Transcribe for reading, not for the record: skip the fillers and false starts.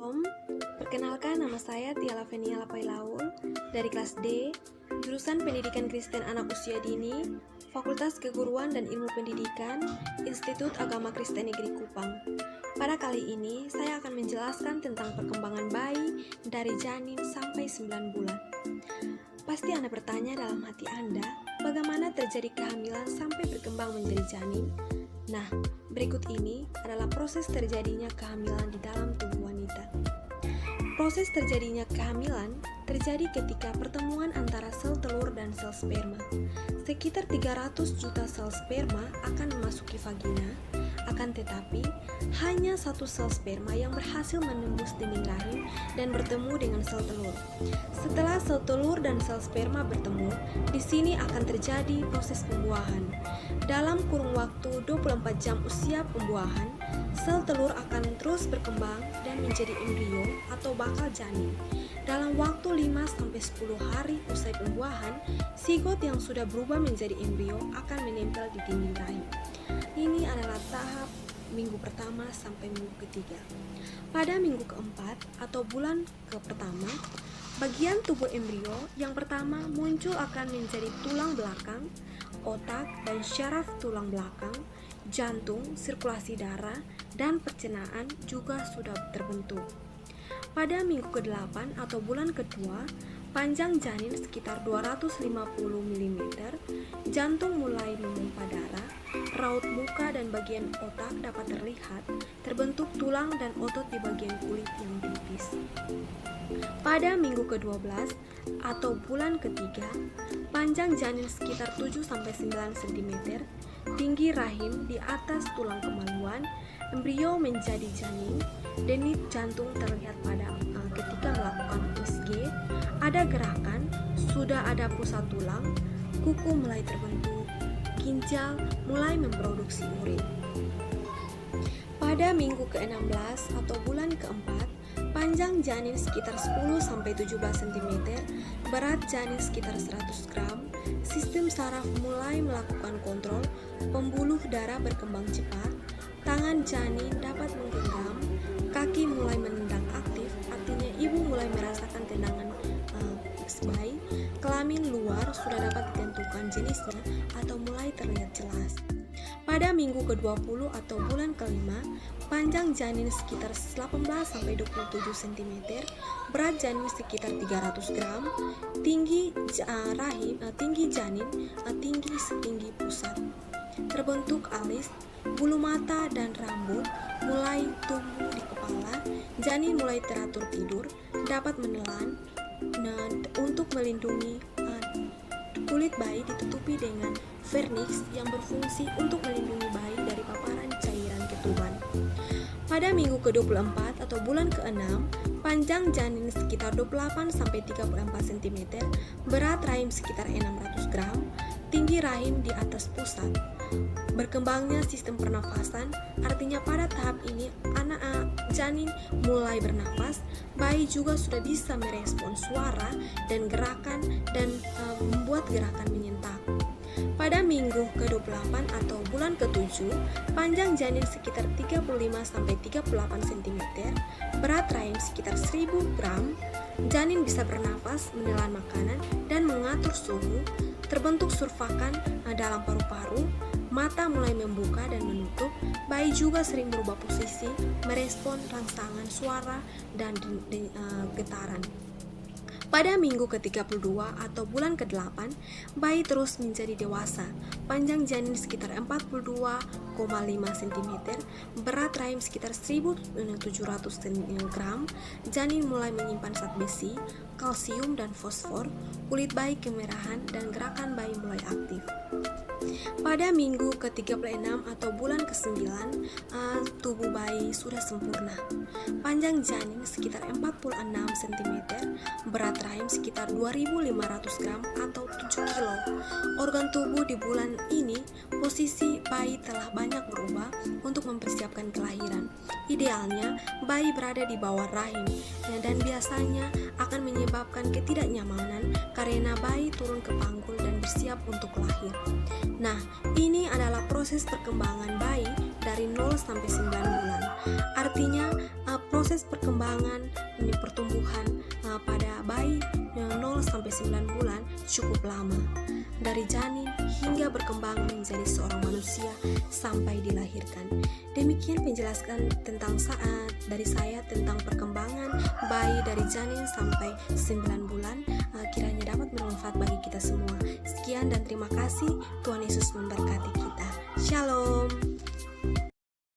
Om, perkenalkan nama saya Tia Lavenia Lapailaul dari kelas D, jurusan Pendidikan Kristen Anak Usia Dini, Fakultas Keguruan dan Ilmu Pendidikan, Institut Agama Kristen Negeri Kupang. Pada kali ini, saya akan menjelaskan tentang perkembangan bayi dari janin sampai 9 bulan. Pasti Anda bertanya dalam hati Anda, bagaimana terjadi kehamilan sampai berkembang menjadi janin? Nah, berikut ini adalah proses terjadinya kehamilan di dalam tubuh wanita. Proses terjadinya kehamilan terjadi ketika pertemuan antara sel telur dan sel sperma. Sekitar 300 juta sel sperma akan memasuki vagina, akan tetapi hanya satu sel sperma yang berhasil menembus dinding rahim dan bertemu dengan sel telur. Setelah sel telur dan sel sperma bertemu, di sini akan terjadi proses pembuahan. Dalam kurun waktu 24 jam usia pembuahan, sel telur akan terus berkembang dan menjadi embrio atau bakal janin. Dalam waktu 5-10 hari usai pembuahan, sigot yang sudah berubah menjadi embrio akan menempel di dinding rahim. Ini adalah tahap minggu pertama sampai minggu ketiga. Pada minggu keempat atau bulan pertama, bagian tubuh embrio yang pertama muncul akan menjadi tulang belakang, otak dan syaraf tulang belakang, jantung, sirkulasi darah, dan pencernaan juga sudah terbentuk. Pada minggu ke-8 atau bulan kedua, panjang janin sekitar 250 mm, jantung mulai memompa darah, raut muka dan bagian otak dapat terlihat, terbentuk tulang dan otot di bagian kulit yang tipis. Pada minggu ke-12 atau bulan ketiga, panjang janin sekitar 7-9 cm, tinggi rahim di atas tulang kemaluan, embrio menjadi janin, denyut jantung terlihat pada ketika melakukan USG, ada gerakan, sudah ada pusat tulang, kuku mulai terbentuk, ginjal mulai memproduksi urin. Pada minggu ke-16 atau bulan keempat, panjang janin sekitar 10-17 cm, berat janin sekitar 100 gram, sistem saraf mulai melakukan kontrol, pembuluh darah berkembang cepat, tangan janin dapat menggenggam, kaki mulai menendang aktif, artinya ibu mulai merasakan tendangan bayi, kelamin luar sudah dapat ditentukan jenisnya atau mulai terlihat jelas. Pada minggu ke-20 atau bulan kelima, panjang janin sekitar 18-27 cm, berat janin sekitar 300 gram, tinggi janin tinggi setinggi pusat. Terbentuk alis, bulu mata dan rambut mulai tumbuh di kepala, janin mulai teratur tidur, dapat menelan. Untuk melindungi kulit bayi ditutupi dengan vernix yang berfungsi untuk melindungi bayi dari paparan cairan ketuban. Pada minggu ke-24 atau bulan ke-6, panjang janin sekitar 28-34 cm, berat rahim sekitar 600 gram, tinggi rahim di atas pusat. Berkembangnya sistem pernafasan, artinya pada tahap ini anak janin mulai bernafas, bayi juga sudah bisa merespon suara dan gerakan dan membuat gerakan menyentak. Pada minggu ke-28 atau bulan ke-7, panjang janin sekitar 35-38 cm, berat rahim sekitar 1000 gram, janin bisa bernafas, menelan makanan, dan mengatur suhu, terbentuk surfakan dalam paru-paru, mata mulai membuka dan menutup, bayi juga sering berubah posisi, merespon rangsangan suara dan getaran. Pada minggu ke-32 atau bulan ke-8, bayi terus menjadi dewasa. Panjang janin sekitar 42,5 cm, berat rahim sekitar 1700 gram, janin mulai menyimpan zat besi, kalsium dan fosfor, kulit bayi kemerahan dan gerakan bayi mulai aktif. Pada minggu ke-36 atau bulan ke-9, tubuh bayi sudah sempurna. Panjang janin sekitar 46 cm, berat rahim sekitar 2500 gram atau 7 kilo. Organ tubuh di bulan ini, posisi bayi telah banyak berubah untuk mempersiapkan kelahiran. Idealnya, bayi berada di bawah rahim dan biasanya akan menyebabkan ketidaknyamanan karena bayi turun ke panggul dan bersiap untuk lahir. Nah, ini adalah proses perkembangan bayi dari 0 sampai 9 bulan. Artinya proses perkembangan ini pertumbuhan pada bayi 0 sampai 9 bulan cukup lama, dari janin hingga berkembang menjadi seorang manusia sampai dilahirkan. Demikian penjelasan tentang dari saya tentang perkembangan bayi dari janin sampai 9 bulan. Kiranya dapat bermanfaat bagi kita semua. Sekian dan terima kasih. Tuhan Yesus memberkati kita. Shalom.